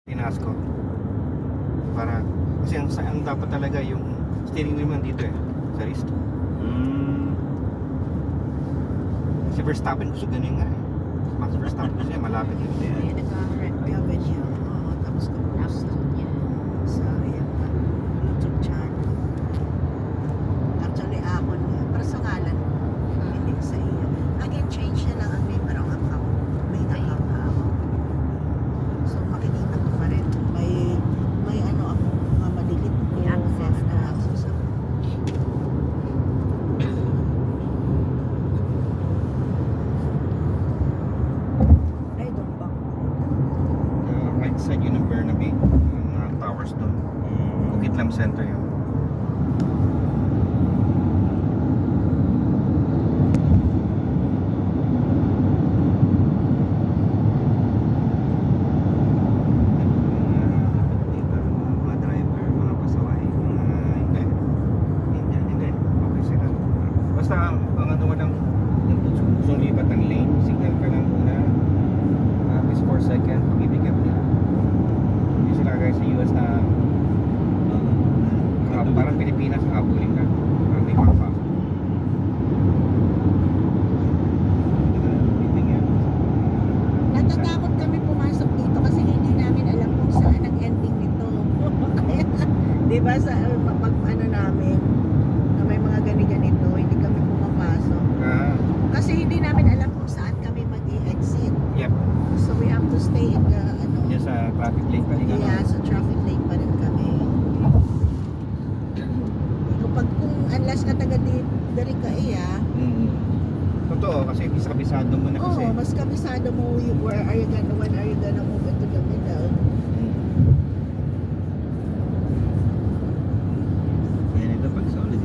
Tinaas ko para kasi ang dapat talaga yung steering wheel man dito sa wrist. Si Verstappen gusto ganun nga Max Verstappen gusto niya malapit yun Kaya nag-recover siya. Oo, tapos kapos niya sa iyang YouTube channel. Actually, ako personalan hindi sa iyo. Again, change siya lang ang name ng account. May account ako. So, makikita ko pa rin. May ano ako, madilit ko. May access na. Access ako. Ay, doon ba? right side yun ng Burnaby yung mga towers doon Coquitlam Center yun. Mga driver, mga pasaway, hindi. Okay sila. Basta ang ano lang gusto lipat ng lane, signal ka lang muna. At least 4 seconds, magbibigay mo nila. Hindi sila guys sa US na parang Pilipinas, habulin ka. Parang may papa. Natatakot kami pumasok dito kasi hindi namin alam kung saan ang ending nito. Kaya, di ba sa pag ano namin, na may mga ganito, hindi kami pumapasok. Kasi hindi namin alam kung saan kami mag-i-exit. Yep. So we have to stay in the, ano, Yan sa traffic lane pa rin. yeah, sa traffic lane pa rin kami. Kung unless ka taga dari ka Totoo, kasi bisa kabisado mo na kasi. oo, mas kabisado mo when are you gonna move into the middle. Yan ito pag solid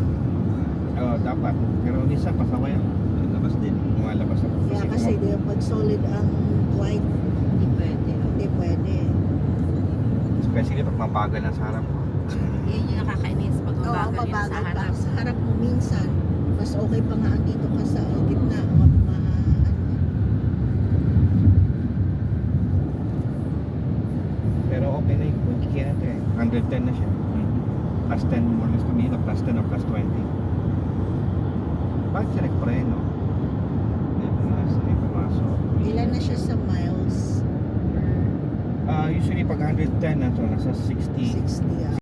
Oo, dapat. Pero minsan pasaway ako. labas din. Lumalabas ako. Yeah, kasi pag solid ang white, Hindi pwede. hindi pwede. Especially pag mabagal na sa harap ko. Yun yung nakakainis pag Oo, mabagal yung sa mabagal pa. harap. Sa harap mo minsan, mas okay pa nga ang dito ka sa gitna. Pero okay na yung kaya natin 110 na siya. Plus 10 more or less kami na plus 10 o plus 20. Bakit siya nagpreno? May pumasok. Ilan na siya sa miles? Usually pag 110 na to, nasa 60. 60.